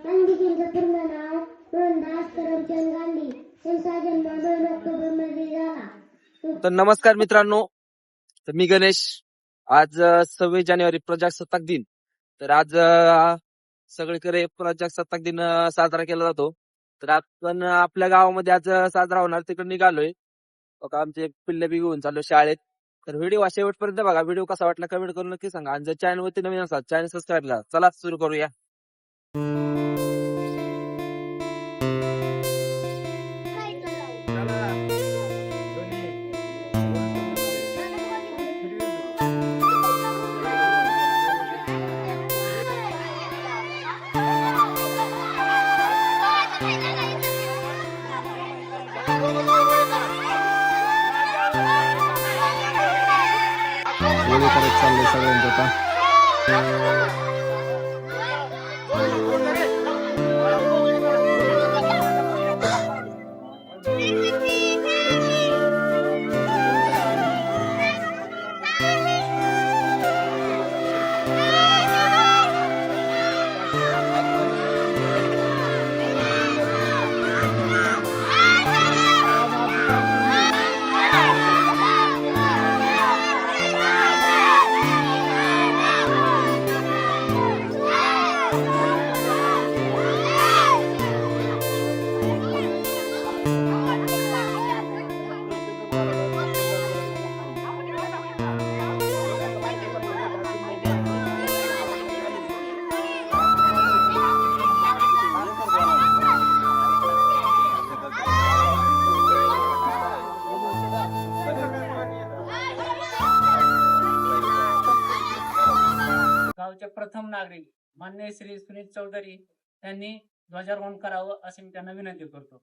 गांधीजींचं पूर्ण नाव मोहनदास करमचंद गांधी. त्यांचा जन्म 2 ऑक्टोबर मध्ये झाला. तर नमस्कार मित्रांनो, तर मी गणेश. आज 26 जानेवारी प्रजासत्ताक दिन. तर आज सगळीकडे प्रजासत्ताक दिन साजरा केला जातो. तर आपण आपल्या गावामध्ये आज साजरा होणार तिकडे निघालोय. बघा आमचे पिल्ले बी घेऊन चाललो शाळेत. तर व्हिडिओ शेवटपर्यंत बघा. व्हिडिओ कसा वाटला कमेंट करून नक्की सांगा. आणि जर चॅनल वरती नवीन असाल चॅनल सबस्क्राईब करा. चला सुरू करूया. गोळी करत चाललंय सगळ्यांचं आता. गावचे प्रथम नागरिक मान्य श्री सुनील चौधरी यांनी ध्वजारोहण करावं असे मी त्यांना विनंती करतो.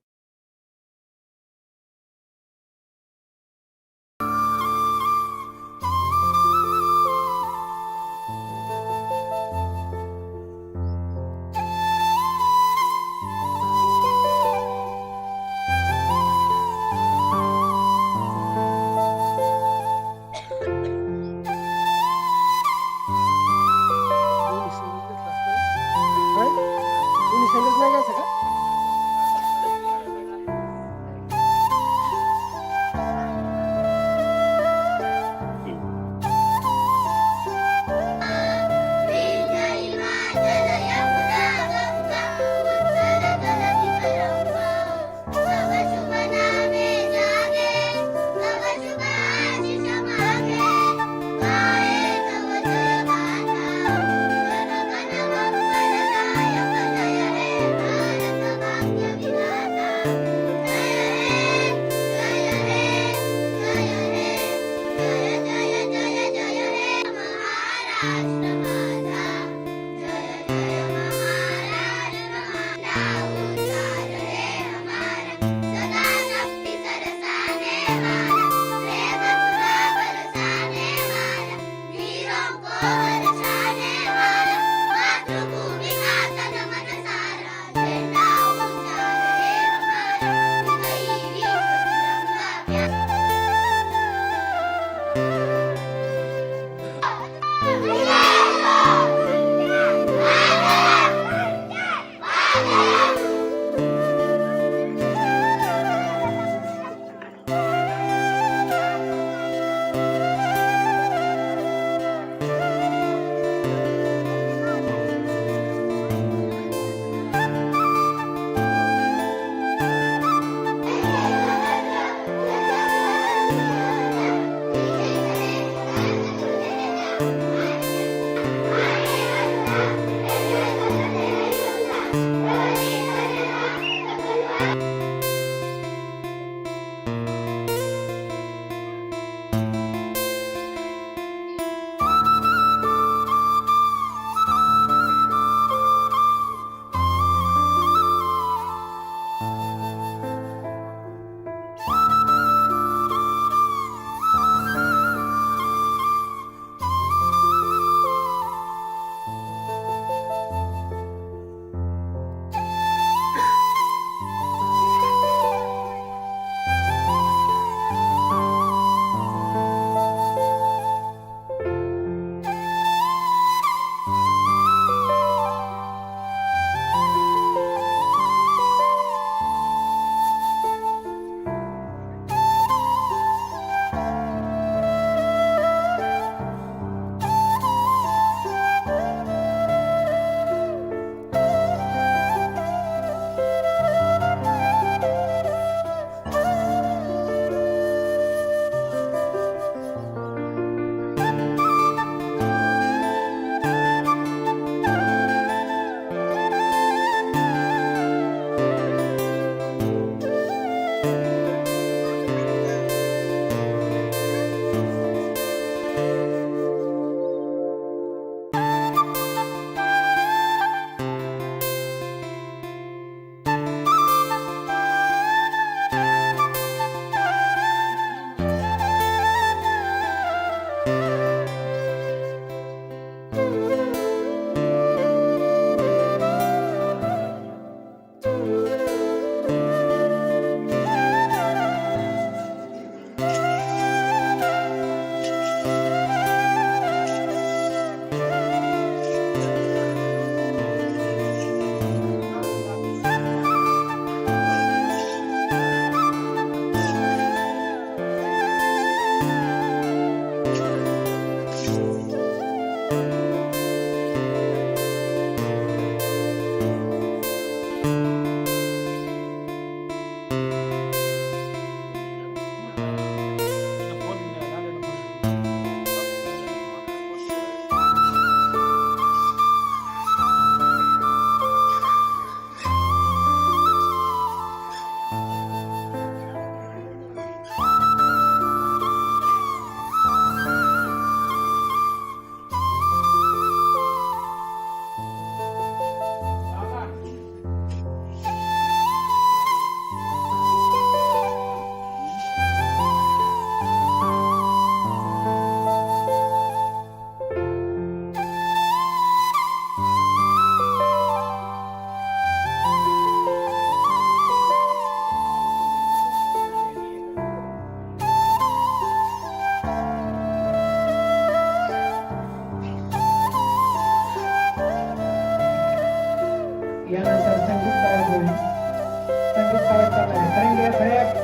शिंदे साहेब.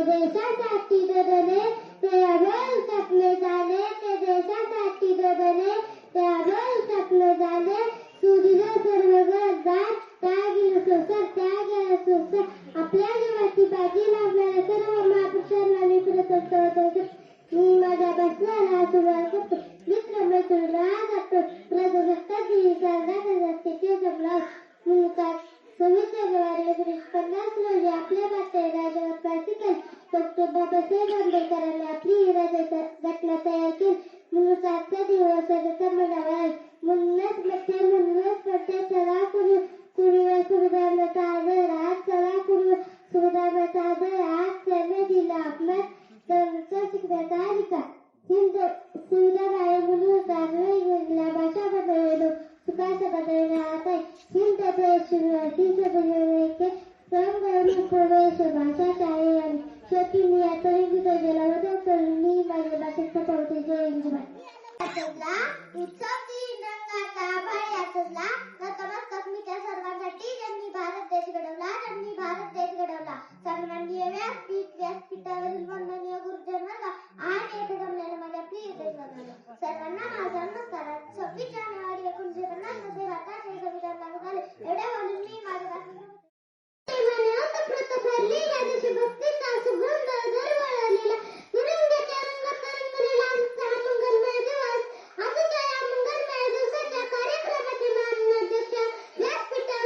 देशासाठी जगले ते अभय स्वप्न झाले ते देशासाठी जगले ते अभय स्वप्न झाले सूर्य सर्व गरजार त्याग सोसर त्याग सोसर आपल्या जीवाची बाजी लावणाऱ्या सर्व महापुरुषांना विसरत असतो. मी माझ्या बसण्याला सुरुवात करतो. मित्र मैत्रिणीला जातो प्रजासत्ताची साजरा जमला 26 जानेवारी 1950 रोजी आपल्या माते राजावर प्रासिकल डॉक्टर बाबासाहेब आंबेडकरांनी आपली घटना तयार केली. म्हणून आजचा दिवस समाजावर म्हणूनच मध्ये चला पूर्व सुविधांचा आदर आज चला पूर्व सुविधांचा आदर आज त्यांनी दिला आपल्या शिकण्याचा अधिकार हिंद सुविधा आहे म्हणून वेगवेगळ्या भाषा बदललो सुखाचा बदलणे आता हिंद देश प्रवेश भाषा आहे आणि शेवटी मी या तरी गेला होता तर मी माझ्या भाषेत पावते जय हिंद. उत्सव दिन रंगाचा भया सजला नतमस्तक मी त्या सर्वांसाठी ज्यांनी भारत देश घडवला सर्वांनी व्यासपीठावरील वंदनीय गुरुजन आणि येथे जमलेल्या माझ्या प्रिय देशबांधवांनो सर्वांना माझा नमस्कार. 26 जानेवारी 1950 मध्ये भारताचे संविधान लागू झाले. एवढ्या म्हणून मी माझ्या भक्तीचा सुगंध दरवळलेला तुरुंगाच्या रंगात तरंगलेला आमचा मंगलमय दिवस आजच्या या मंगलमय दिवसाच्या कार्यक्रमाचे माननीय अध्यक्ष व्यासपीठावर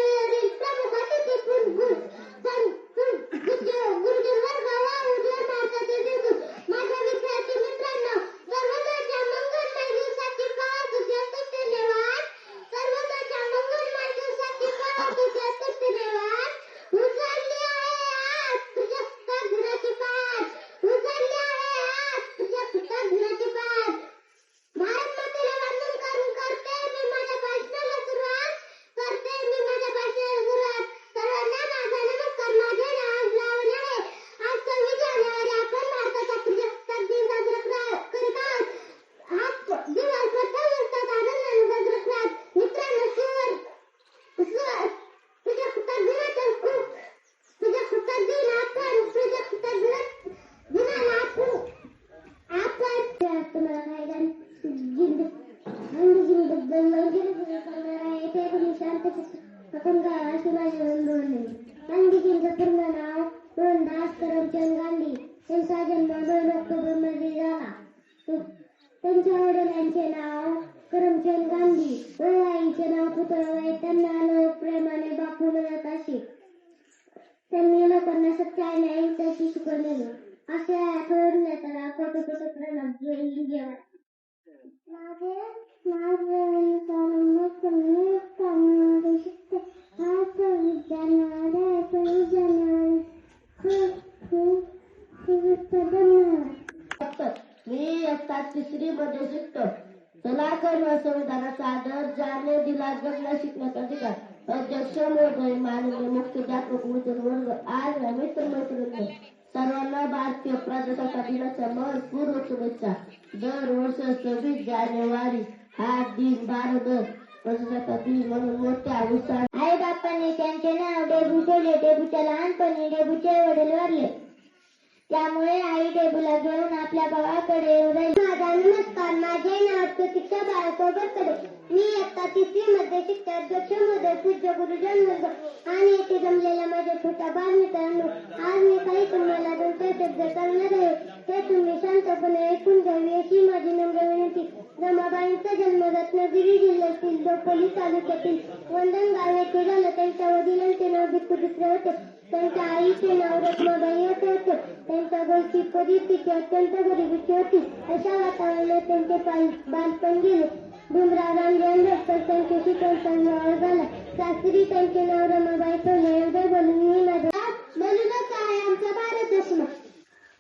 शिवाजी बोलले. गांधीजींचं पूर्ण नाव मोहनदास करमचंद गांधी. त्यांचा जन्म 2 ऑक्टोबर मध्ये झाला. त्यांच्या वडिलांचे नाव करमचंद गांधी व आईचे नाव पुतळाबाई. त्यांना लोक प्रेमाने बापू म्हणत असे. त्यांनी लोकांना सत्य आणि अहिंसाची शिकवलेली. अशा आठवण नेत्याला कोटी प्रणाम. माझे शिकते. आज 26 जानेवारी 26 जानेवारी मी इयत्ता 3री मध्ये शिकतो. चला करूया संविधानाचा आदर. ज्याने दिला जगला शिकण्याचा अधिकार. अध्यक्ष महोदय, माननीय मुख्याध्यापक, वर्ग, आज मित्रमैत्रिणी सर्वांना भारतीय प्रजासत्ताक दिनाच्या मनपूर्वक शुभेच्छा. दरवर्षी 26 जानेवारी हा दिन भारत प्रजासत्ताक दिन म्हणून मोठ्या उत्साहात. आई बापांनी त्यांचे नाव डेबू ठेवले. डेबूच्या लहानपणी डेबूचे वडील वारले. त्यामुळे आई डेबूला घेऊन आपल्या भावाकडे येऊन राहिली. माझा नमस्कार. माझे नाव प्रतीक्षा बाळासाहेब बरकडे. मी इयत्ता 3री मध्ये शिकते. अध्यक्ष महोदय, पूज्य गुरुजन वर्ग आणि येथे जमलेल्या माझ्या छोट्या बालमित्रांनो, आज मी काही तुम्हाला 2 शब्द सांगणार आहे. ते तुम्ही शांतपणे ऐकून घ्यावे अशी माझी नम्र विनंती. रमाबाईंचा जन्म रत्नागिरी जिल्ह्यातील दापोली तालुक्यातील वंदनगाव येथे झाला. त्यांच्या वडिलांचे नाव भिक्खू दुसरे होते. त्यांच्या आईचे नाव रत्नाबाई असे होते. त्यांच्या घरची परिस्थिती अत्यंत गरिबीची होती. अशा वातावरणात त्यांचे बालपण गेले. भीमराव रामजी आंबेडकर त्यांचे शिक्षण संस्थेवर झाला. शास्त्री त्यांचे नाव रमाबाई ठेवले. एवढे बोलून मी माझा बोलूनच आहे आमचा भारत देश.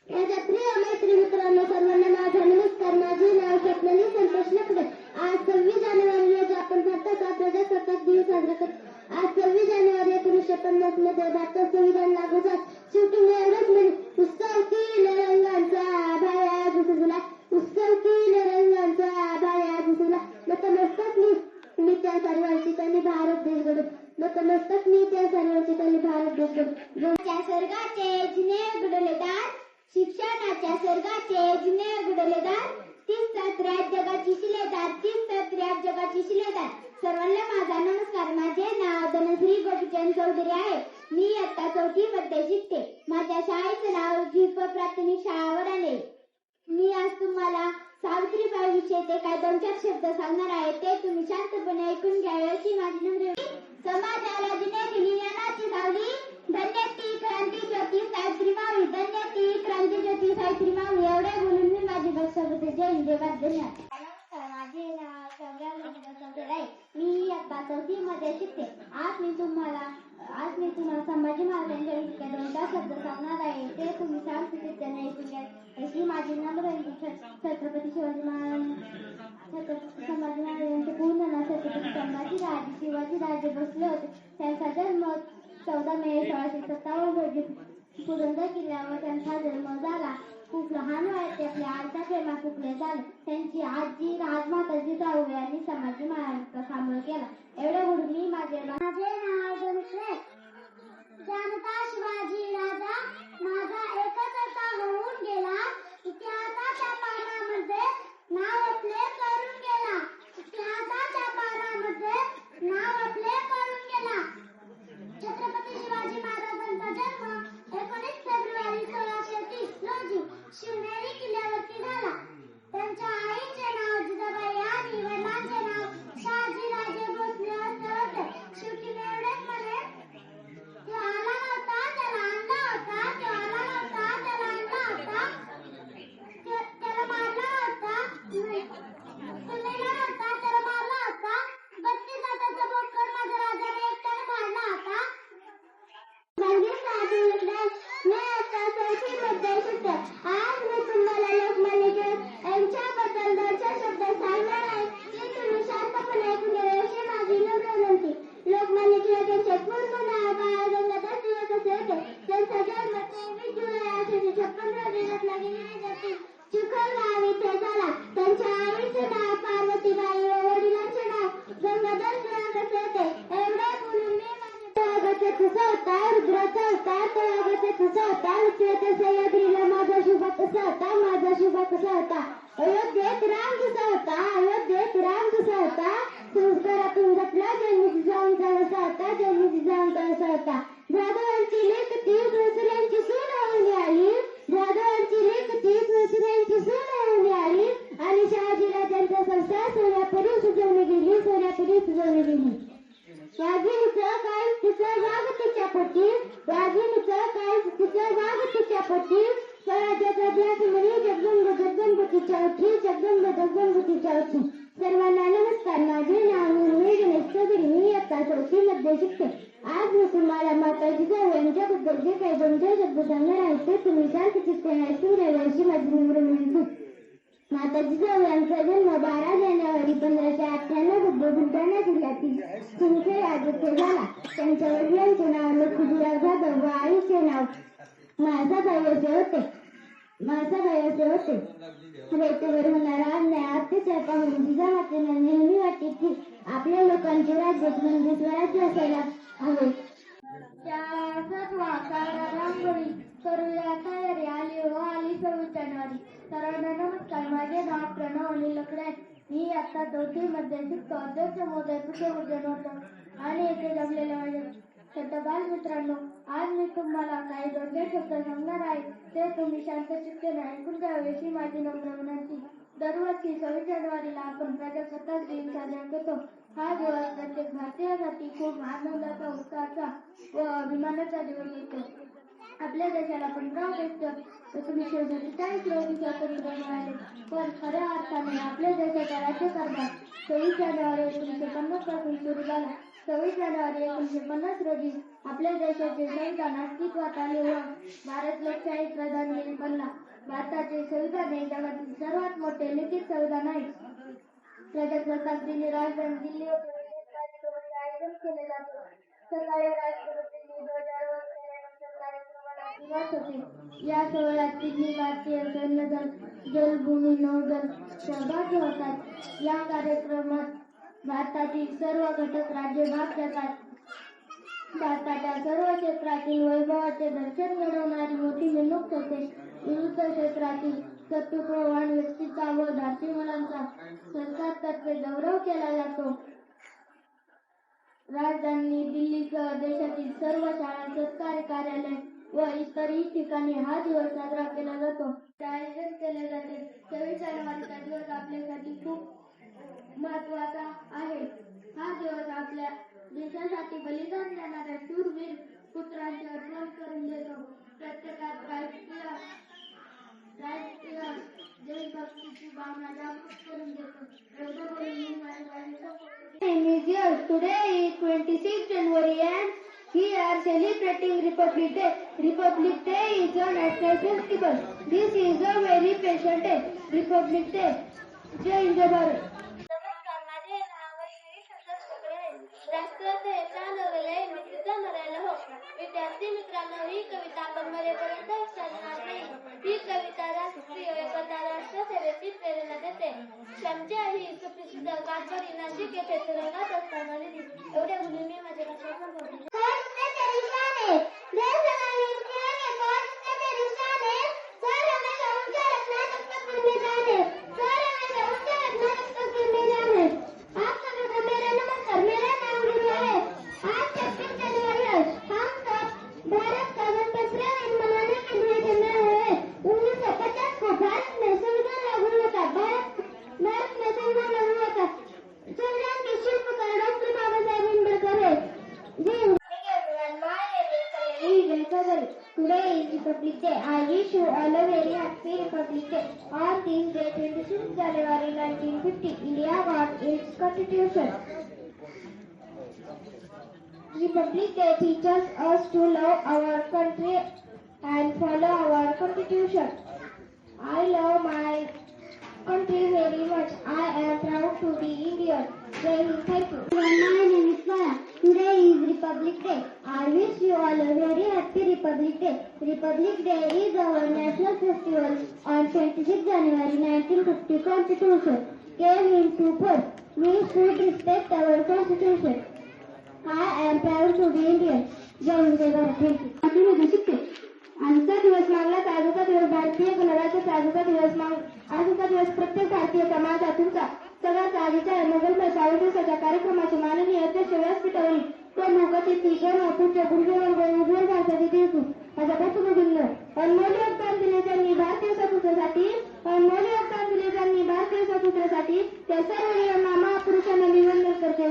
माझ्या प्रिय मैत्री मित्रांनो, सर्वांना माझा नमस्कार. माझे नाव स्वप्नाली संतोष लकडे. आज 26 जानेवारी रोजी आपण भारताचा प्रजासत्ताक दिन साजरा करतो. आज 26 जानेवारी 1950 मध्ये भारतात संविधान लागू झाले. शेवटी मी एवढंच म्हणेन, उत्सव की रंगांचा भाया दुसरा. उत्सव की रंगांचा भाया दुसरा. नतमस्तक मी त्या सर्वांची भारत देश घडून. नतमस्तक मी त्या सर्वांची भारत देश घडून. स्वर्गाचे जिने उघडलेदार, शिक्षणाच्या स्वर्गाचे जिने उघडलेदार, 30 जगाची शिलेदार, 30 जगाची शिलेदार. सर्वांना माझा नमस्कार. माझे नाव धनश्री गोपीचंद चौधरी आहे. मी इयत्ता 4थी मध्ये शिकते. माझ्या शाळेचे नाव झिप प्राथमिक शाळा वडाणे. मी आज तुम्हाला सावित्रीबाई विषयी ते काय 2-4 शब्द सांगणार आहे. ते तुम्ही शांतपणे ऐकून घ्यावे अशी माझी नम्र. समाजाला जिने दिली ज्ञानाची सावली, धन्य ती क्रांती ज्योती सावित्री मावळी. धन्य ती क्रांती ज्योती सावित्री मावळी. एवढे बोलून मी माझी भाषा होते. जय हिंद, जय भारत. धन्यवाद. माझे नाव आहे. मी इयत्ता 4थी मध्ये शिकते. आज मी तुम्हाला संभाजी महाराजांच्या विषयी 2-4 शब्द सांगणार आहे. ते तुम्ही शांततेने ऐकून घ्या अशी माझी नम्र विनंती. छत्रपती शिवाजी महाराजांचे पूर्ण नाव छत्रपती संभाजीराजे शिवाजीराजे भोसले होते. त्यांचा जन्म 14 मे 1657 रोजी पुरंदर किल्ल्यावर त्यांचा जन्म झाला. खूप लहान वयात ते आपल्या आईच्या प्रेमात फुकले झाले. त्यांची आजी राजमाता जिजाऊ यांनी संभाजी महाराजांचा सांभाळ केला. एवढे बोलून मी माझे नाव धनुश्री. जनता शिवाजी राजा माझा एकच होऊन गेला. इतिहासाच्या पानामध्ये नाव आपले करून गेला. इतिहासाच्या पानामध्ये नाव आपले करून गेला. छत्रपती शिवाजी महाराजांचा जन्म 19 फेब्रुवारी 1630 रोजी शिवनेरी किल्ल्यावरती झाला. त्यांच्या आईचे नाव जिजाबाई आणि वडिलांचे नाव शहाजीराजे भोसले असे होते. शेवटी मी एवढेच म्हणेन, तो आला नव्हता त्याला आणला होता, तो आला नव्हता त्याला आणला होता, त्याला मारला होता, सुनेला नव्हता त्याला मारला होता. 32 हाताचा बोटकर माझ्या राजाने एकट्याने फाडला होता. आज मी तुम्हाला लोकमान्य टिळक यांच्याबद्दल 2-4 शब्द सांगणार आहे. ते तुम्ही शांतपणे ऐकून घ्यावे अशी माझी नम्र विनंती. लोकमान्य टिळक यांचे पूर्ण नाव बाळ गंगाधर टिळक असे होते. त्यांचा जन्म 23 जुलै 1856 रोजी रत्नागिरी जिल्ह्यातील चिखलगाव येथे झाला. त्यांच्या आईचे नाव पार्वतीबाई व वडिलांचे नाव गंगाधर टिळक असे होते. एवढे बोलून मी तळागाचा कसा होता, रुद्राचा होता, तळागाचा कसा होता, उतरत्या सह्याद्रीला माझा शुभा कसा होता, माझा शुभा कसा होता, अयोध्येत राम कसा होता, अयोध्येत राम कसा होता, संस्कारातून जपला जन्मसिद्ध आमचा वसा होता, जन्मसिद्ध आमचा वसा होता. जाधवांची लेख 30 वर्षांची सून होऊन आली, जाधवांची लेख 30 वर्षांची सून होऊन आली आणि शहाजीला त्यांचा संसार सोन्यापुरी सुजवली गेली, सोन्यापुरी सुजवली गेली. वाघिणीचं काय तिचं वाघ तिच्या पोटी, वाघिणीचं काय तिचं वाघ तिच्या पोटी. स्वराज्याचा ध्यास म्हणे जगदंब जगदंबतीच्या ओठी, जगदंब जगदंबतीच्या ओठी. सर्वांना नमस्कार. माझे नाव निर्मळ गणेश चौधरी. मी इयत्ता 4थी मध्ये शिकते. आज मी तुम्हाला माता जिजाऊ यांच्याबद्दल जे काही 2-4 शब्द सांगणार आहे ते तुम्ही शांत चित्ताने ऐकून घ्यावे अशी माझी नम्र विनंती. माता जिजाऊ यांचा जन्म 12 जानेवारी 1598 मध्ये बुलढाणा जिल्ह्यातील चिंचळे येथे झाला. त्यांच्या वडिलांचे नाव लखुजीराव जाधव व आईचे नाव म्हाळसाबाई असे होते. रेतीवर होणारा अन्याय अत्याचार पाहून जिजामातेला नेहमी वाटे की आपल्या लोकांचे राज्य म्हणजे स्वराज्य असायला हवे. त्या सर्व रांगोळी करूया तयारी. आली 26 जानेवारी. सर्वांना नमस्कार. माझे नाव प्रणव अनिल लकडे. मी आता 4थी मध्ये शिकतो. अध्यक्ष महोदय, पूजन होतो आणि येथे जमलेल्या माझ्या छोट बालमित्रांनो, आज मी तुम्हाला काही 2 शब्द सांगणार आहे ते तुम्ही शांत चित्ताने ऐकून घ्यावे अशी माझी नम्र विनंती. दरवर्षी 26 जानेवारीला आपण प्रजासत्ताक दिन साजरा करतो. हा दिवस प्रत्येक भारतीयासाठी खूप आनंदाचा, उत्साहाचा व अभिमानाचा दिवस असतो. आपल्या देशाला 15 ऑगस्ट 1947 रोजी स्वातंत्र्य मिळाले, पण खऱ्या अर्थाने आपल्या देशाचा राज्यकारभार 26 जानेवारी 1950 पासून सुरू झाला. 26 जानेवारी 1950 रोजी आपल्या देशाचे संविधान अस्तित्वात आले व भारत लोकशाही प्रधान देश बनला. भारताचे संविधान हे जगातील सर्वात मोठे लिखित संविधान आहे. प्रजासत्ताक दिनी राजधानी दिल्ली येथे विशेष कार्यक्रमाचे आयोजन केले जाते. सकाळी राष्ट्रपतींनी ध्वजारोहण केल्यानंतर कार्यक्रमाला सुरुवात होते. या सोहळ्यात तिन्ही भारतीय सैन्यदल, जलभूमी, नौदल सहभागी होतात. या कार्यक्रमात भारतातील सर्व घटक राज्य भाग घेतात. भारताच्या सर्व क्षेत्रातील वैभवाचे दर्शन घडवणारी मोठी मिरवणूक होते. विविध क्षेत्रातील कर्तृत्ववान व्यक्तीचा व धाडसी मुलांचा सरकारतर्फे गौरव केला जातो. राजधानी दिल्लीसह देशातील सर्व शाळा, सरकारी कार्यालय व इतरही ठिकाणी हा दिवस साजरा केला जातो. आयोजन केले जाते. 26 जानेवारीचा दिवस आपल्यासाठी खूप महत्वाचा आहे. हा दिवस आपल्या देशासाठी बलिदान देणाऱ्या शूरवीर पुत्रांची आठवण करून देतो. प्रत्येकात राष्ट्रीय देशभक्तीची भावना जागृत करून देतो. Today is 26 January and we are celebrating Republic Day. Republic Day is a national festival. This is a very special day. Republic Day. जय हिंद भारत. नमस्कार. माझे नाव श्री संतोष ठाकरे आहे. राष्ट्रध्वजाच्या नवले मी तिथं मरायला हो. विद्यार्थी मित्रांनो, ही कविता आपण मरेपर्यंत विसरणार नाही. ही कविता राष्ट्रीय एकता, राष्ट्रसेवेची प्रेरणा देते. श्यामची आई ही सुप्रसिद्ध कातकरी नाशिक येथे तुरुंगात असताना लिहिली. एवढ्या मुलींनी माझे भाषण संपवले. Today is Republic Day. I wish you all a very happy Republic Day. On this day, 26 January 1950, India got its constitution. Republic Day teaches us to love our country and follow our constitution. I love my country very much. I am proud to be Indian. Thank you. My name is Maya. Today is Republic Day. I wish you all a very happy Republic Day. Republic Day is our national festival. On 26 January 1950, Constitution came into force. We should respect our Constitution. I am proud to be Indian. Jai Hind Jai Bharat. Thank you. शिकते. आजचा दिवस मानला आजचा दिवस भारतीय गणराज्याचा आजचा दिवस प्रत्येक भारतीय समाजातून सगळ्यात आधीच्या नगरपरिषद वाढदिवसाच्या कार्यक्रमाचे माननीय अध्यक्ष व्यासपीठावरील प्रमुख अतिथी गण पूज्य गुरुदेव उज्ज्वल भारताचे देशू माझ्या प्रतिनिधींना अनमोल योगदान दिले त्यांनी भारतीय स्वातंत्र्यासाठी त्या सर्व नियमांना महापुरुषांना मी वंदन करते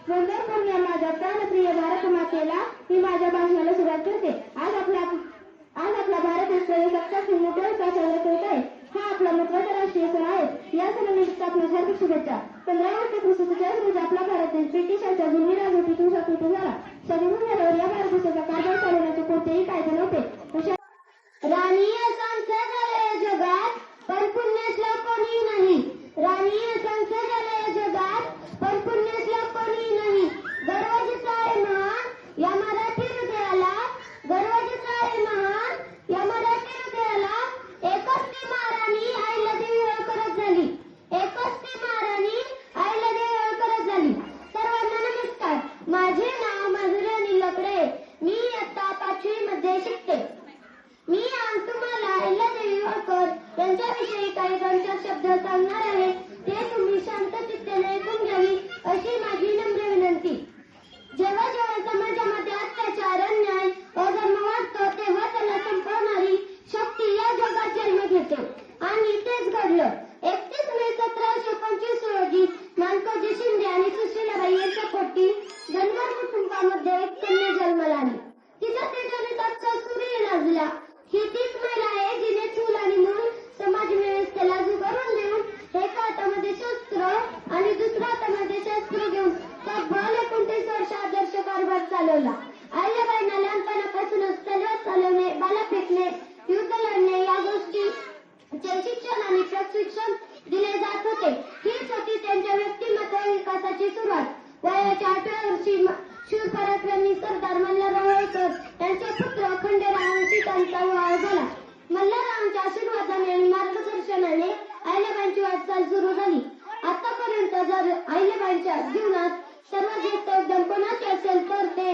वंदन करणे माझ्या प्राणप्रिय भारत मातेला मी माझ्या भाषणाला सुरुवात करते. आज आपला भारत देश प्रजासत्ताक दिन मोठ्या उत्साहात साजरा करत आहे. हा आपला महत्वाचा राष्ट्रीय सण आहे. या सणानिमित्त आपल्या हार्दिक शुभेच्छा. 15 ऑगस्ट 1947 रोजी आपला भारत देश ब्रिटिशांच्या जुलमी राजवटीतून स्वतंत्र झाला. स्वातंत्र्य झाल्यावर या भारत देशाचा कारभार चालवण्याचे कोणतेही कायदे नव्हते. राणी असंख्य झाले जगात पण पुण्यश्लोक कोणी नाही. राणी असंख्य झाले जगात पण पुण्यश्लोक कोणी नाही. गर्व जिचा आहे महान या मराठी हृदयाला, गर्व जिचा आहे महान या मराठी हृदयाला. एकच ती महाराणी आईला देवी ओळखत झाली. एकच ती महाराणी आईला देवी ओळखत झाली. सर्वांना नमस्कार. माझे नाव माधुरी लकडे. मी इयत्ता 5वी मध्ये शिकते. मी आज तुम्हाला अहिल्यादेवी होळकर यांच्याविषयी काही 2-4 शब्द सांगणार आहे. ते तुम्ही शांत चित्ताने ऐकून घ्यावी अशी माझी नम्र विनंती. जेव्हा जेव्हा समाजामध्ये अत्याचार, अन्याय, अधर्म वाढतो तेव्हा त्याला संपवणारी शक्ती या जगात जन्म घेते. आणि तेच घडलं. 31 मे 1725 रोजी माणकोजी शिंदे आणि सुशीलाबाई यांच्या पोटी धनगर कुटुंबामध्ये एक कन्या जन्माला आली. तिचा तेजोनिताचा सूर्य लाजला. ही तीच महिला आहे जिने चूल आणि मूल समाज व्यवस्थेला जुगारून देऊन एका हातामध्ये शस्त्र आणि दुसऱ्या हातामध्ये शस्त्र घेऊन तब्बल 29 वर्ष आदर्श कारभार चालवला. अहिल्याबाईंना लहानपणापासूनच तलवार चालवणे, भाला फेकणे, युद्ध लढणे या गोष्टीचे शिक्षण आणि प्रशिक्षण दिले जात होते. हीच होती त्यांच्या व्यक्तिमत्व विकासाची सुरुवात. वयाच्या 8व्या वर्षी शूर पराक्रमी सरदार मल्हारराव होळकर यांचे पुत्र खंडेरावांशी त्यांचा विवाह झाला. मल्हाररावांच्या आशीर्वादाने आणि मार्गदर्शनाने अहिल्याबाईंची वाटचाल सुरू झाली. आतापर्यंत जर अहिल्याबाईंच्या जीवनात सर्वश्रेष्ठ योगदान कोणाचे असेल तर ते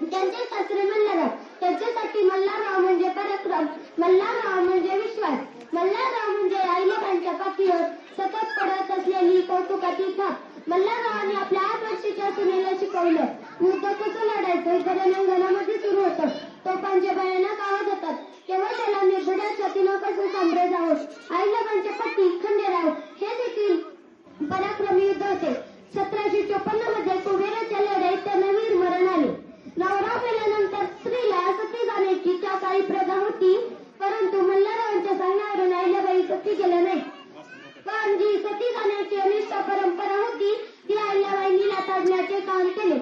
त्यांचे सासरे मल्हारराव. त्यांच्यासाठी मल्हारराव म्हणजे पराक्रम, मल्हारराव म्हणजे विश्वास, मल्हारराव म्हणजे अहिल्याबाईंच्या पाठीवर सतत पडत असलेली कौतुकाची थाप. मल्हाररावांनी आपल्या 8 वर्षाच्या सुनेला शिकवलं. युद्ध कसं लढायचं हे रणांगणामध्ये सुरू होतं. तोफांचे भयानक आवाज होतात. तेव्हा त्याला निर्भया छातीनं कसं सामोरं जावं. अहिल्याबाईंचे पती खंडेराव हे देखील पराक्रमी युद्ध होते. 1754 मध्ये कुबेराच्या लढाईत त्यांना वीर मरण आले. नवरा मेल्यानंतर स्त्रीला सती जाण्याची त्या काळी प्रथा होती. परंतु मल्हाररावांच्या सांगण्यावरून अहिल्याबाई सती गेल्या नाही. पण जी सती जाण्याची अनिष्ट परंपरा होती ती अहिल्याबाईंनी नाताळण्याचे काम केले.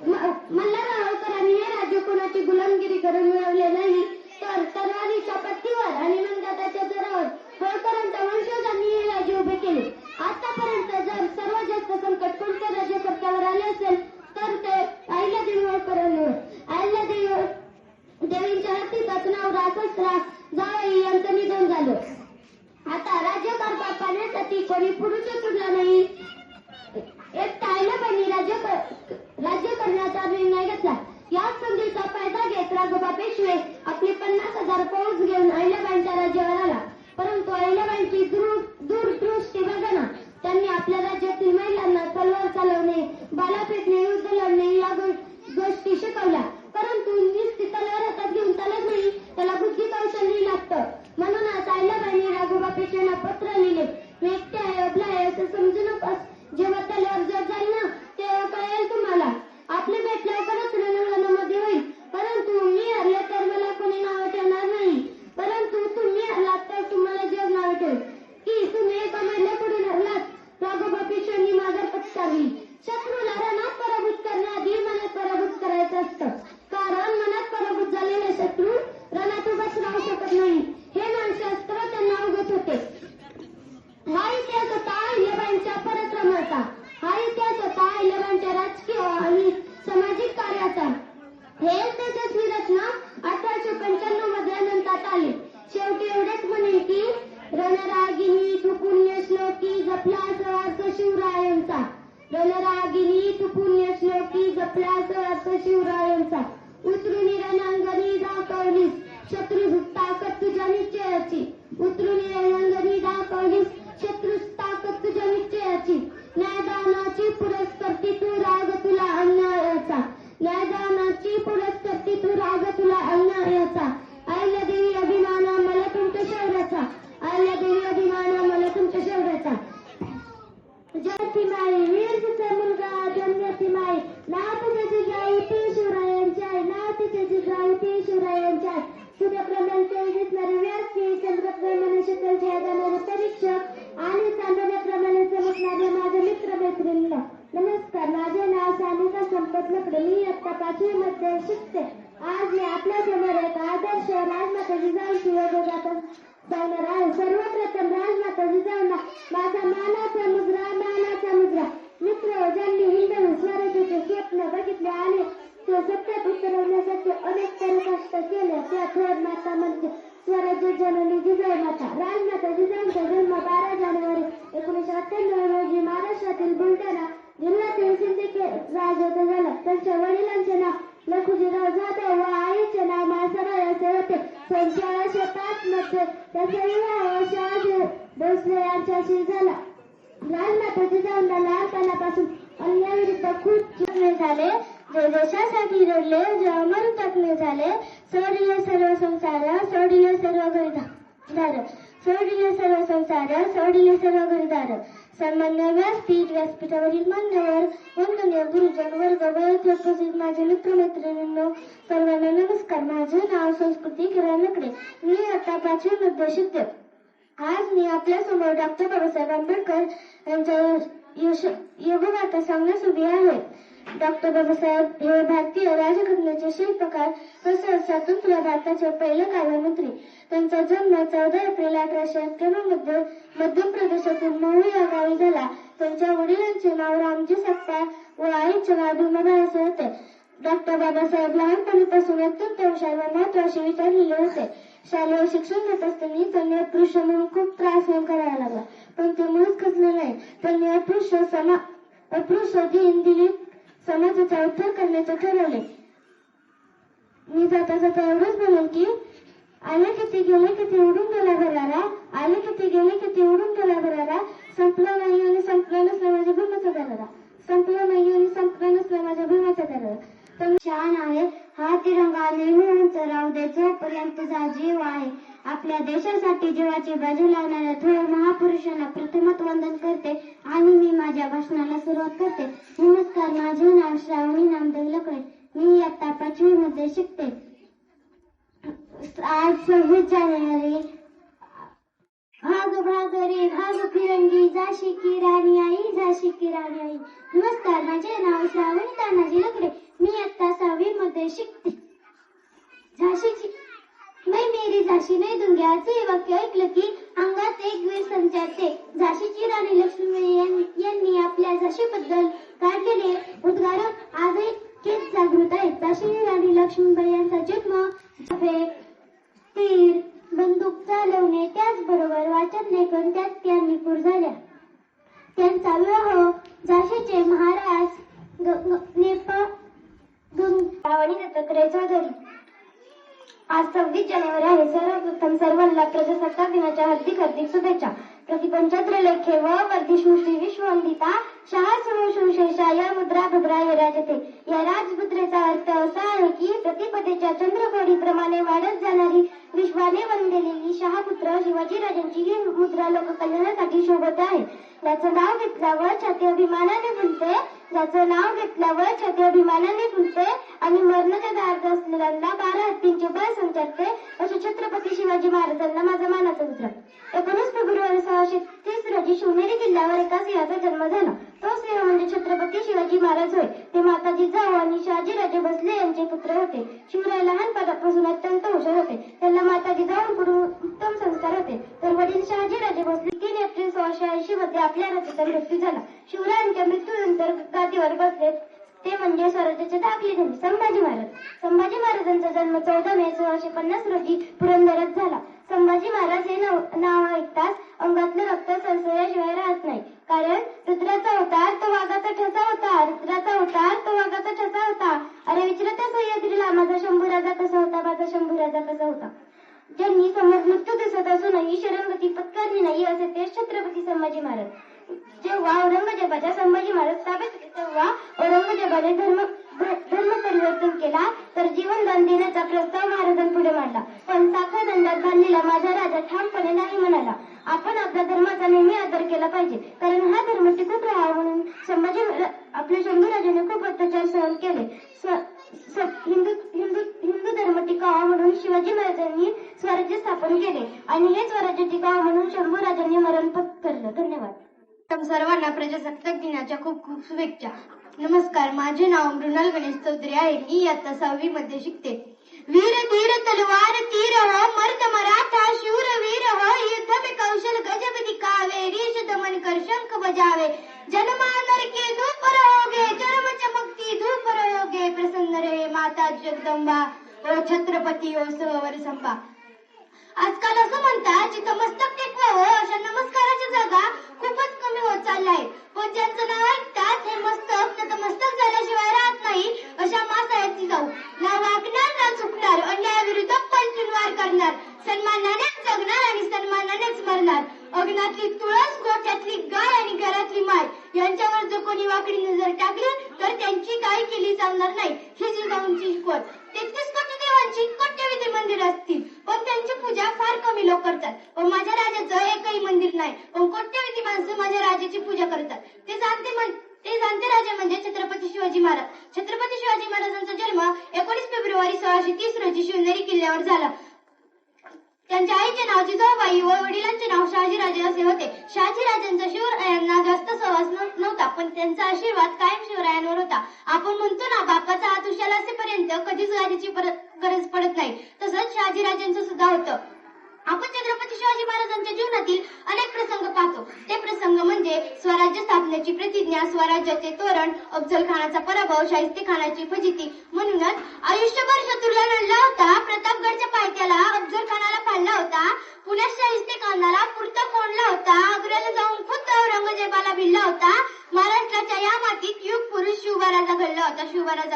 मल्हारराव होळकरांनी हे राज्य कोणाची गुलामगिरी करून मिळवले नाही तर तलवारीच्या पट्टीवर आणि मनगटाच्या जोरावर होळकरांच्या वंशजांनी हे राज्य उभे केले. आतापर्यंत जर सर्वात जास्त संकट कोणत्या राज्यकर्त्यावर आले असेल तर ते अहिल्यादेवी होळकरांवर. देवींच्या हातीतच नवरा, सासरा, जावई यांचं निधन झालं. आता राज्यकारभार पाहण्यासाठी कोणी पुरुषच उरला नाही. एक अहिल्याबाईंनी राज्य करण्याचा निर्णय घेतला. या संधीचा फायदा घेत राघोबा पेशवे आपली 50,000 फौज घेऊन अहिल्याबाईंच्या राज्यावर आला. परंतु अहिल्याबाईंची दूरदृष्टी बघाना. त्यांनी आपल्या राज्यातील महिलांना तलवार चालवणे, भाला फेकणे, युद्ध लढणे या गोष्टी शिकवल्या. परंतु नुसती तलवार हातात घेऊन चालत नाही, त्याला बुद्धी कौशल्य लागतं. म्हणूनच अहिल्याबाईंनी राघोबा पेशव्यांना पत्र लिहिले. मी एकटे आहे, अबला आहे असं समजू नकोस. जेव्हा तलवार जड जाईल ना तेव्हा कळेल तुम्हाला. आपली भेट लवकरच रणांगणामध्ये होईल. परंतु मी हरले तर मला कोणी नाव ठेवणार नाही. परंतु तुम्ही हरलात तर तुम्हाला जग नाव ठेवेल की तुम्ही एका महिलेकडून हरलात. राघोबा पेशव्यांनी माघार पत्करली. शत्रूला रणात पराभूत करण्याआधी मनात पराभूत करायचं असतं. कारण मनात पराभूत झालेले शत्रू रणात उभाच राहू शकत नाही. हे मानशास्त्र त्यांना अवगत होते. हा इतिहास होता अहिल्याबाईंच्या पराक्रमाचा. हा इतिहास होता अहिल्याबाईंच्या राजकीय आणि सामाजिक कार्याचा. हे तेजस्वी रचना 1895 मध्ये अनंतात आले. शेवटी एवढेच म्हणेल की रणरागिनी तू पुण्यश्लोकी जपला अर्थ शिवरायांचा. रणरागिनी तू पुण्यश्लोकी जपला अर्थ शिवरायांचा. उतरून रणांगणी दाखवलीस शत्रू ताकद तुझ्या निश्चयाची. उतरून रणांगणी दाखवलीस शत्रू ताकद तुझ्या निश्चयाची. न्यायाची, न्यायदानाची पुरस्कर्ती तू राग तुला अन्यायाचा, न्यायदानाची पुरस्कर्ती तू राग तुला अन्यायाचा. अहिल्या देवी अभिमाना मला तुमच्या शौर्याचा, अहिल्या देवी अभिमाना मला तुमच्या शौर्याचा. जयती माई वीर तिचा मुलगा जन्मती माई, नाव तिचे जिजाऊ ती शिवरायांची आहे, नाव तिचे जिजाऊ ती शिवरायांची आहे. सूर्यप्रमाणे दिसणारे व्यासपीठ, चंद्रप्रमाणे शीतल छाया जाणारे परीक्षक आणि चांदण्याप्रमाणे चमकणारे माझे मित्र मैत्रिणी. नमस्कार, माझे नाव सानिका संपत लकडे. मी इयत्ता 5वी मध्ये शिकते. आज मी आपल्या समोर एक आदर्श राजमाता जिजाऊंची योगगाथा सांगणार आहे. सर्वप्रथम राजमाता जिजाऊंना माझा मानाचा मुजरा. मित्र, ज्यांनी हिंदवी स्वराज्याचे स्वप्न बघितले आणि ते सत्यात उतरवण्यासाठी अनेक कष्ट केले, त्या थोर माता म्हणजे स्वराज्य जननी जिजाऊ माता. राजमाता जिजाऊंचा जन्म 12 जानेवारी 1998 रोजी महाराष्ट्रातील बुलढाणा जिल्ह्यातील सिंदखेड राजाचा झाला. त्यांच्या वडिलांचे नाव लखुजीराव जाधव व आईचे नाव माळसराय असे होते. 1805 मध्ये त्याचा विवाह शहाजी भोसले यांच्याशी झाला. राजमाता जिजाऊंना लहानपणापासून अन्यायाविरुद्ध खूप जखमे झाले, जे देशासाठी लढले, जे अमर जखमे झाले. सोडिले सर्व संसार, सोडिले सर्व घरदार, सोडिले सर्व संसार, सोडिले सर्व घरदार. सन्मान्य व्यासपीठावरील मान्यवर, वंदनीय गुरुजन वर्ग व येथे उपस्थित माझे मित्रमैत्रिणींनो, सर्वांना नमस्कार. माझे नाव संस्कृती किरण लकडे. मी आता 5वी मध्ये शिकते. आज मी आपल्या समोर डॉक्टर बाबासाहेब आंबेडकर यांच्या योगगाथा सांगण्यास उभी आहे. डॉक्टर बाबासाहेब हे भारतीय राजघटनेचे शिल्पकार तसेच स्वतंत्र भारताचे पहिले काव्यमंत्री. त्यांचा जन्म 14 एप्रिल 1891 मध्ये मध्य प्रदेशातील महू या गावी झाला. त्यांच्या वडिलांचे नाव रामजी सप्पा व आईचे नाव भीमाबाई असे होते. डॉक्टर बाबासाहेब लहानपणीपासून अत्यंत हुशार व महत्वाचे विचारलेले होते. शालेय शिक्षण घेत असताना त्यांनी अस्पृश्य म्हणून खूप त्रास सहन करावा लागला, पण ते मुळीच खचले नाही. त्यांनी अस्पृश्य दिल्लीत समाजाचा उद्धार करण्याचे ठरवले. मी जाता एवढंच म्हणेन की आले किती गेले किती उडून गेला भरारा, आले किती गेले किती उडून गेला भरारा, संपला नाही आणि संपला नसला माझ्या भीमाचा दरारा, संपला नाही आणि संपला नसला माझ्या भीमाचा दरारा. छान आहे हा तिरंगा नेहमी उंच राहू दे जोपर्यंत तुझा जीव आहे. आपल्या देशासाठी जीवाची बाजू लावणाऱ्या थोर महापुरुषांना प्रथमत वंदन करते आणि मी माझ्या भाषणाला सुरुवात करते. नमस्कार, माझे नाव श्रावणी नामदेव लकडे. मी इयत्ता 5वी मध्ये शिकते. आज 26 जानेवारी. भाग भाग रे भाग फिरंगी, झाशी की राणी आई, झाशी की राणी आई. नमस्कार, माझे नाव श्रावणी तानाजी लकडे. मी इयत्ता 6वी मध्ये शिकते. झाशीची मैं मेरी झाशी नाही दूंगी असे वाक्य ऐकलं की अंगात एक वीर संचारते. झाशीची राणी लक्ष्मीबाई यांनी आपल्या झाशीबद्दल काढलेले उद्गार आजही तेच जागृत आहेत. झाशी राणी लक्ष्मीबाई यांचा जन्म तीर बंदूक चालवणे त्याचबरोबर वाचन लेखन त्यात त्या निपुण झाल्या. त्यांचा विवाह झाशीचे महाराज दत्तात्रय चौधरी. आज 26 जानेवारी आहे. सर्वप्रथम सर्वांना प्रजासत्ताक दिनाच्या हार्दिक शुभेच्छा. प्रतिपंचात्र लेखे व वर्धिष्णुश्री विश्ववंदिता शाह सुशेषा या मुद्रा भद्रा विराजते. या राजमुद्रेचा अर्थ असा आहे की प्रतिपदेच्या चंद्रकोडीप्रमाणे वाढत जाणारी विश्वाने वंदलेली शहापुत्र शिवाजीराजांची ही मुद्रा लोककल्याणासाठी शोभत आहे. ज्याचं नाव घेतल्यावर छाती अभिमानाने फुलते, ज्याचं नाव घेतल्यावर छाती अभिमानाने फुलते आणि मरणाच्या दारात असलेल्यांना 12 हत्तींचे बळ संचारते असे छत्रपती शिवाजी महाराजांना माझा मानाचा मुद्रा. 19 फेब्रुवारी 1630 रोजी शिवनेरी किल्ल्यावर एका सिंहाचा जन्म झाला. तो सिंह म्हणजे छत्रपती शिवाजी महाराज होय. ते माता जिजाऊ आणि शहाजीराजे भोसले यांचे पुत्र होते. शिवराय लहानपणापासून अत्यंत हुशार होते. त्यांना माता जिजाऊंकडून उत्तम संस्कार होते. तर वडील शहाजीराजे भोसले 3 एप्रिल 1680 मध्ये आपल्या राजाचा मृत्यू झाला. शिवरायांच्या मृत्यूनंतर गादीवर बसले ते म्हणजे स्वराज्याचे दाखले झाले संभाजी महाराज. संभाजी महाराजांचा जन्म 14 मे 1650 रोजी पुरंदरात झाला. संभाजी महाराज हे नाव ऐकताच अंगातलं रक्त सरसरल्याशिवाय राहत नाही. कारण रुद्राचा अवतार तो वाघाचा ठसा होता, रुद्राचा अवतार तो वाघाचा ठसा होता. अरे विचारता सह्याद्रीला माझा शंभूराजा कसा होता, माझा शंभूराजा कसा होता. ज्यांनी समोर मृत्यू दिसत असूनही शरणगती पत्करली नाही असे ते छत्रपती संभाजी महाराज. जेव्हा औरंगजेबाच्या संभाजी महाराज ताब्यात होते तेव्हा औरंगजेबाने धर्म परिवर्तन केला तर जीवनदान देण्याचा प्रस्ताव महाराजांपुढे मांडला. पण साखळदंडात बांधलेला माझा राजा ठामपणे नाही म्हणाला. आपण आपल्या धर्माचा नेहमी आदर केला पाहिजे, कारण हा धर्म टिकून राहावा म्हणून आपल्या शंभूराजाने खूप अत्याचार सहन केले. हिंदू धर्म टिकावा म्हणून शिवाजी महाराजांनी स्वराज्य स्थापन केले आणि हे स्वराज्य टिकावा म्हणून शंभूराजांनी मरण पत्करलं. धन्यवाद. सर्वांना प्रजासत्ताक दिनाच्या खूप खूप शुभेच्छा. नमस्कार, माझे नाव मृणाल गणेश चौधरी आहे. मी इयत्ता 6वी मध्ये शिकते. वीर धीर तलवार तीर हो, मर्द मराठा शूर वीर हो, युद्ध में कौशल गजब दिखावे, रीश दमन कर शंख बजावे, जनमानर के धूप रहोगे, जन्म चमकती धूप रहोगे, प्रसन्न रहे माता जगदंबा, ओ छत्रपती ओ सवर संभा. आजकाल असं म्हणतात जिथं मस्तक टेकवावं अशा नमस्काराच्या जागा खूपच कमी होत चालल्या आहेत. पण ज्यांचं नाव ऐकतात हे मस्तक नतमस्तक झाल्याशिवाय राहत नाही अशा मासाळ्याची जाऊ. ना वागणार ना चुकणार, अन्यायाविरुद्ध पलटून वार करणार, सन्मानानेच जगणार आणि सन्मानानेच मरणार. अग्नातली तुळस, गोठ्यातली गाय आणि घरातली माय यांच्यावर जर कोणी वाकडी नजर टाकली तर त्यांची काही केली चालणार नाही. ही जिजाऊंची शिकवण. 33 कोटी देवांची कोट्यवधी मंदिर असतील पण त्यांची पूजा फार कमी लोक करतात. पण माझ्या राजाचं एकही मंदिर नाही पण कोट्यवधी माणसं माझ्या राजाची पूजा करतात. ते जाणते राजे म्हणजे छत्रपती शिवाजी महाराज. छत्रपती शिवाजी महाराजांचा जन्म 19 फेब्रुवारी 1630 रोजी शिवनेरी किल्ल्यावर झाला. त्यांच्या आईचे नाव जिजाऊबाई व वडिलांचे नाव शहाजीराजे असे होते. शहाजीराजांचा शिवरायांना जास्त सहवास नव्हता पण त्यांचा आशीर्वाद कायम शिवरायांवर होता. आपण म्हणतो ना, बापाचा हात उशाला असेपर्यंत कधीच राजाची गरज पडत नाही, तसंच शहाजीराजांचं सुद्धा होतं. आपण छत्रपती शिवाजी महाराजांच्या जीवनातील अनेक प्रसंग पाहतो. ते प्रसंग म्हणजे स्वराज्य स्थापनेची प्रतिज्ञा, स्वराज्याचे तोरण, अफजल खानाचा पराभव, शाहिस्तेखानाची फजिती. म्हणूनच आयुष्यभर शत्रूला लढला होता, प्रतापगडच्या पायथ्याला अफजल खानाला पाडला होता, पुण्यात शाहिस्तेखानाला पुरता कोंडला होता, आग्र्याला जाऊन खुद्द औरंगजेबाला भिडला होता. महाराष्ट्राच्या या मातीत युग पुरुष शिवबाराजा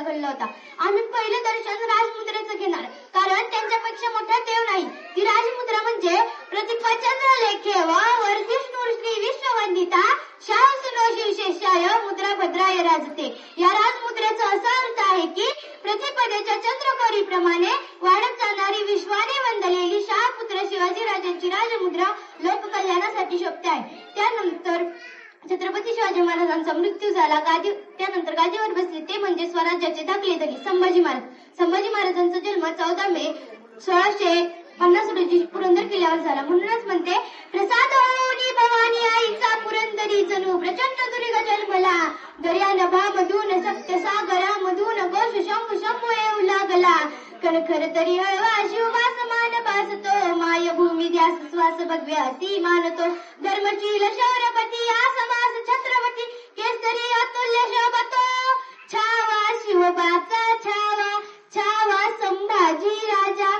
घडला होता. आम्ही पहिलं दर्शन राजमुद्रेचं घेणार, कारण त्यांच्यापेक्षा मोठा देव नाही. ती राजमुद्रा म्हणजे प्रतिभाचंद्र लेखे व वर्धिष्णू श्री विश्ववंदिता शाहसुनो शिवशेषाय मुद्रा भद्राय राजते. या राजमुद्रेचा असा अर्थ आहे की प्रतिपदेच्या चंद्रकोरीप्रमाणे वाढत जाणारी विश्वाने वंदलेली शाहपुत्र शिवाजीराजांची राजमुद्रा लोककल्याणासाठी शोभते आहे. त्यानंतर छत्रपती शिवाजी महाराजांचा मृत्यू झाला. त्यानंतर गादीवर बसले ते म्हणजे स्वराज्याचे धाकले धनी संभाजी महाराज. संभाजी महाराजांचा जन्म 14 मे 1650 रोजी पुरंदर किल्ल्यावर झाला. म्हणूनच म्हणते, प्रसाद होऊनी भवानी आईचा पुरंदरी जणू प्रचंड दुर्ग जन्मला, दर्या नभामधून सत्य सागरामधून घोष शंभू शंभू येऊ लागला, कणखर तरी हळवा शिववास मान भासतो, मायभूमी ध्यास श्वास भगव्या ती मानतो, धर्मशील शौर्यपती आसमास छत्रपती केसरी अतुल्य शोभतो, छावा शिवबाचा छावा छावा संभाजी राजा.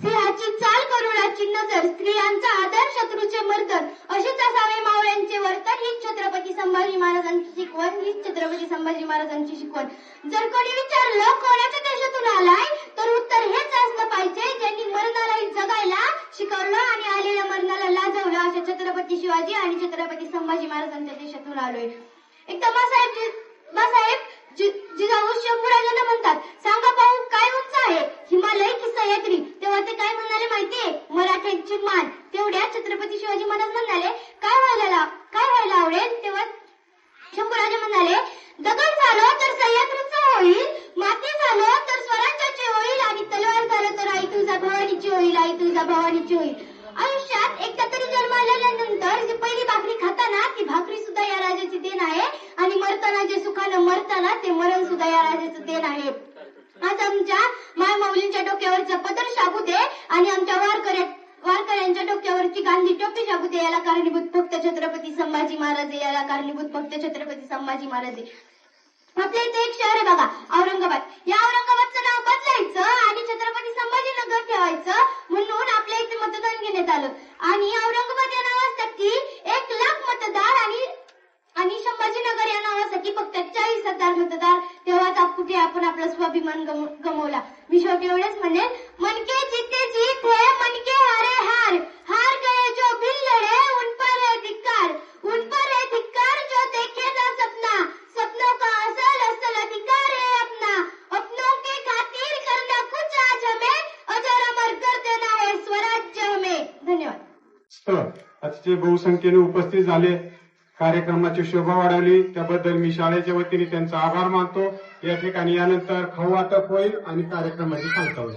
सिंहाची चाल करुणाची नजर, स्त्रियांचा आदर शत्रूचे मर्दन, अशीच असावे मावळ्यांचे वर्तन. हीच छत्रपती संभाजी महाराजांची शिकवण. जर कोणी विचारलं कोणाच्या देशातून आलाय तर उत्तर हेच असलं पाहिजे, ज्यांनी मरणालाही जगायला शिकवलं आणि आलेल्या मरणाला लाजवलं. अशा छत्रपती शिवाजी आणि छत्रपती संभाजी महाराजांच्या देशातून आलोय. एकदा बासाहेब जिजाऊ शंभूराजांना म्हणतात, सांगा पाहू काय उंच आहे, हिमालय की सह्याद्री? तेव्हा ते काय म्हणाले माहितीये? मराठ्यांची मान. तेवढ्या छत्रपती शिवाजी महाराज म्हणाले, काय व्हायला आवडेल? तेव्हा शंभूराजे म्हणाले, दगड झालो तर सह्याद्रीचा होईल, माती झालो तर स्वराज्याचे होईल आणि तलवार झालो तर आई तुळजा भवानीची होईल. आयुष्यात एकदा तरी जन्म आल्यानंतर जी पहिली भाकरी खाताना ती भाकरी सुद्धा या राजाची देण आहे आणि मरताना जे सुखानं मरताना ते मरण सुद्धा या राजाचं देण आहे. आज आमच्या मायमाऊलींच्या डोक्यावरचा पदर शाबू दे आणि आमच्या वारकऱ्यांच्या डोक्यावरची गांधी टोपी शाबू दे. याला कारणीभूत फक्त छत्रपती संभाजी महाराज. आपल्या इथे एक शहर आहे बघा, औरंगाबाद. या औरंगाबादचं नाव बदलायचं आणि छत्रपती संभाजीनगर ठेवायचं म्हणून आपल्या इथे मतदान घेण्यात आलं. आणि औरंगाबाद या नावासाठी 1 लाख मतदार आणि संभाजीनगर या नावासाठी फक्त 40,000 मतदार. तेव्हाच कुठे आपण आपला स्वाभिमान गमवला. मी शेवटी एवढेच म्हणेल, मनके जीते जीत है मनके हारे हार, हार गए जो बिन लढे उन पर है धिक्कार. अतिशय बहुसंख्येने उपस्थित झाले, कार्यक्रमाची शोभा वाढवली, त्याबद्दल मी शाळेच्या वतीने त्यांचा आभार मानतो. या ठिकाणी यानंतर खाऊ वाटप होईल आणि कार्यक्रमाची सांगता होईल.